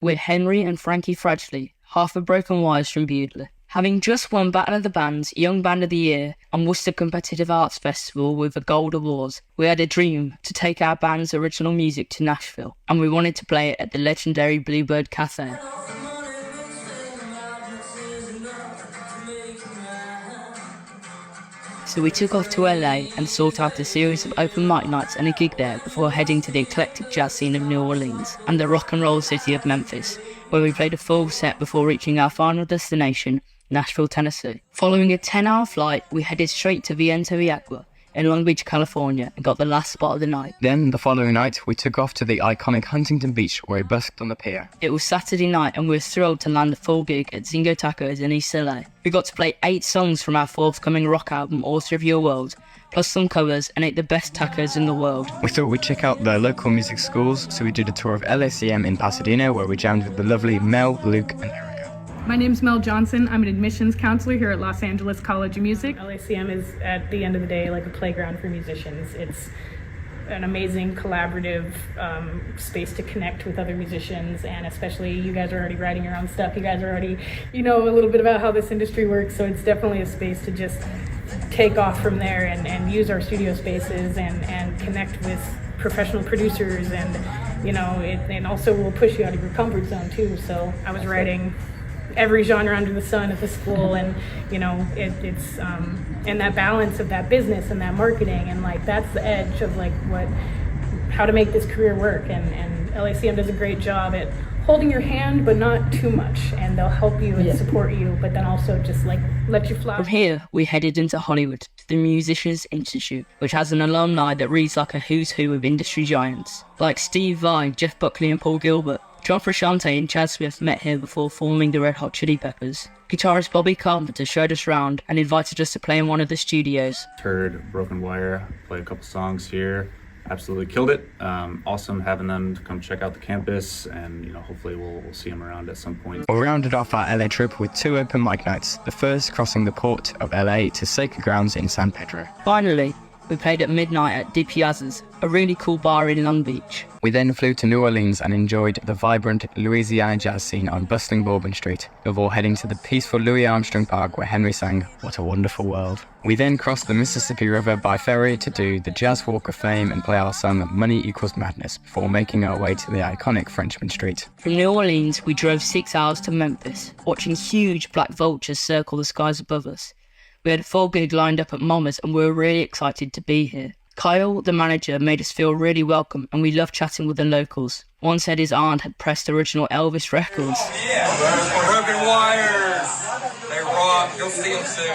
We're Henry and Frankie Fradgley, half of Broken Wires from Bewdley. Having just won Battle of the Bands, Young Band of the Year and Worcester Competitive Arts Festival with a Gold Award, we had a dream to take our band's original music to Nashville, and we wanted to play it at the legendary Bluebird Cafe. So we took off to LA and sought out a series of open mic nights and a gig there before heading to the eclectic jazz scene of New Orleans and the rock and roll city of Memphis, where we played a full set before reaching our final destination, Nashville, Tennessee. Following a 10-hour flight, we headed straight to Viento y Agua in Long Beach, California, and got the last spot of the night. Then, the following night, we took off to the iconic Huntington Beach, where we busked on the pier. It was Saturday night, and we were thrilled to land a full gig at Zingo Tacos in East LA. We got to play 8 songs from our forthcoming rock album, Author of Your World, plus some covers, and ate the best tacos in the world. We thought we'd check out the local music schools, so we did a tour of LACM in Pasadena, where we jammed with the lovely Mel, Luke, and Erica. My name's Mel Johnson. I'm an admissions counselor here at Los Angeles College of Music. LACM is, at the end of the day, like a playground for musicians. It's an amazing collaborative space to connect with other musicians, and especially you guys are already writing your own stuff. You guys are already, know a little bit about how this industry works, so it's definitely a space to just take off from there and use our studio spaces and connect with professional producers, and it also will push you out of your comfort zone too. So I was writing every genre under the sun at the school, and it's and that balance of that business and that marketing, and that's the edge of how to make this career work, and LACM does a great job at holding your hand but not too much, and they'll help you and support you, but then also just let you fly. From here we headed into Hollywood to the Musicians Institute, which has an alumni that reads like a who's who of industry giants like Steve Vai, Jeff Buckley and Paul Gilbert. John Frusciante and Chad Smith met here before forming the Red Hot Chili Peppers. Guitarist Bobby Carpenter showed us round and invited us to play in one of the studios. Heard Broken Wire, played a couple songs here, absolutely killed it. Awesome having them to come check out the campus, and hopefully we'll see them around at some point. We rounded off our LA trip with 2 open mic nights, the first crossing the port of LA to Sacred Grounds in San Pedro. Finally, we played at midnight at Di Piazza's, a really cool bar in Long Beach. We then flew to New Orleans and enjoyed the vibrant Louisiana jazz scene on bustling Bourbon Street, before heading to the peaceful Louis Armstrong Park where Henry sang What a Wonderful World. We then crossed the Mississippi River by ferry to do the Jazz Walk of Fame and play our song Money Equals Madness before making our way to the iconic Frenchman Street. From New Orleans, we drove 6 hours to Memphis, watching huge black vultures circle the skies above us. We had a full gig lined up at Mommasbar, and we were really excited to be here. Kyle, the manager, made us feel really welcome, and we loved chatting with the locals. One said his aunt had pressed original Elvis records. Yeah, Broken Wires. They rock. You'll see them soon.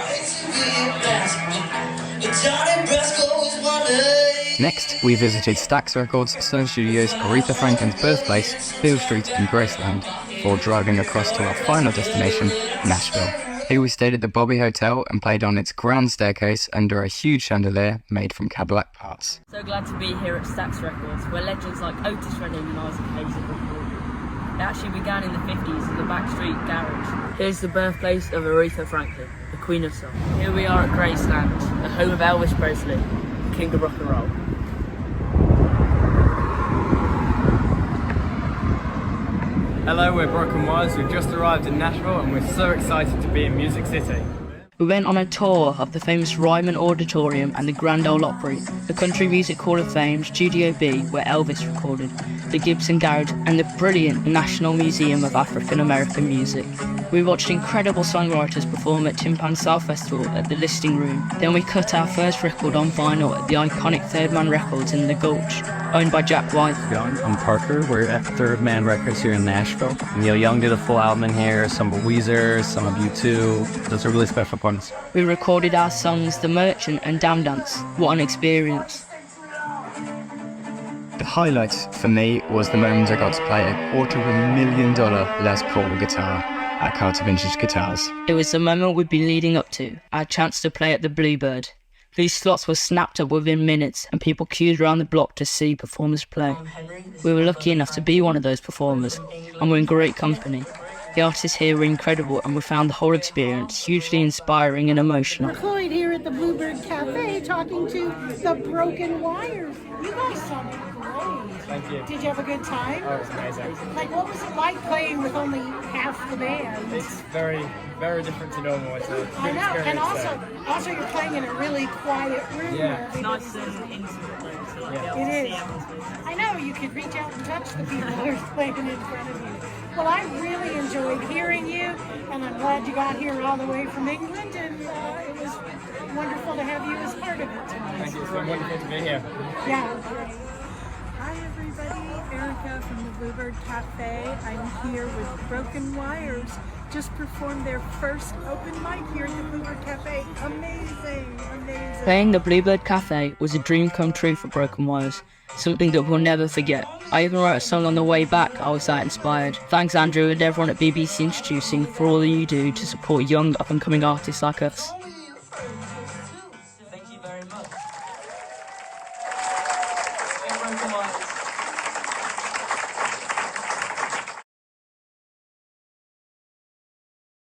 Next, we visited Stax Records, Sun Studios, Aretha Franklin's birthplace, Field Street and Graceland, before driving across to our final destination, Nashville. Here we stayed at the Bobby Hotel and played on its grand staircase under a huge chandelier made from Cadillac parts. So glad to be here at Stax Records, where legends like Otis Redding and Isaac Hayes have recorded. It actually began in the 50s as a backstreet garage. Here's the birthplace of Aretha Franklin, the Queen of Soul. Here we are at Graceland, the home of Elvis Presley, the King of Rock and Roll. Hello, we're Broken Wires. We've just arrived in Nashville and we're so excited to be in Music City. We went on a tour of the famous Ryman Auditorium and the Grand Ole Opry, the Country Music Hall of Fame, Studio B, where Elvis recorded, the Gibson Garage, and the brilliant National Museum of African American Music. We watched incredible songwriters perform at Timpan South Festival at the Listing Room. Then we cut our first record on vinyl at the iconic Third Man Records in the Gulch, owned by Jack White. I'm Parker. We're at Third Man Records here in Nashville. Neil Young did a full album in here, some of Weezer, some of U2. Those are really special parts. We recorded our songs The Merchant and Damn Dance. What an experience. The highlight for me was the moment I got to play a $250,000 Les Paul guitar at Carter Vintage Guitars. It was the moment we'd been leading up to, our chance to play at the Bluebird. These slots were snapped up within minutes and people queued around the block to see performers play. We were lucky enough to be one of those performers, and we're in great company. The artists here were incredible, and we found the whole experience hugely inspiring and emotional. We're Cloyd here at the Bluebird Cafe talking to the Broken Wires. You guys sound cool. Thank you. Did you have a good time? Oh, it's amazing. Like, what was it like playing with only half the band? It's very, very different to normal. It's a good I know, and experience, also you're playing in a really quiet room. Yeah. Where Nice and intimate, so like, It is. I know, you could reach out and touch the people who are playing in front of you. Well, I really enjoyed hearing you, and I'm glad you got here all the way from England, and it was wonderful to have you as part of it tonight. Thank you. It's been wonderful to be here. Yeah. Hi everybody, Erica from the Bluebird Cafe. I'm here with Broken Wires. Just performed their first open mic here at the Bluebird Cafe. Amazing, amazing. Playing the Bluebird Cafe was a dream come true for Broken Wires, something that we'll never forget. I even wrote a song on the way back. I was that inspired. Thanks Andrew and everyone at BBC Introducing for all that you do to support young up and coming artists like us.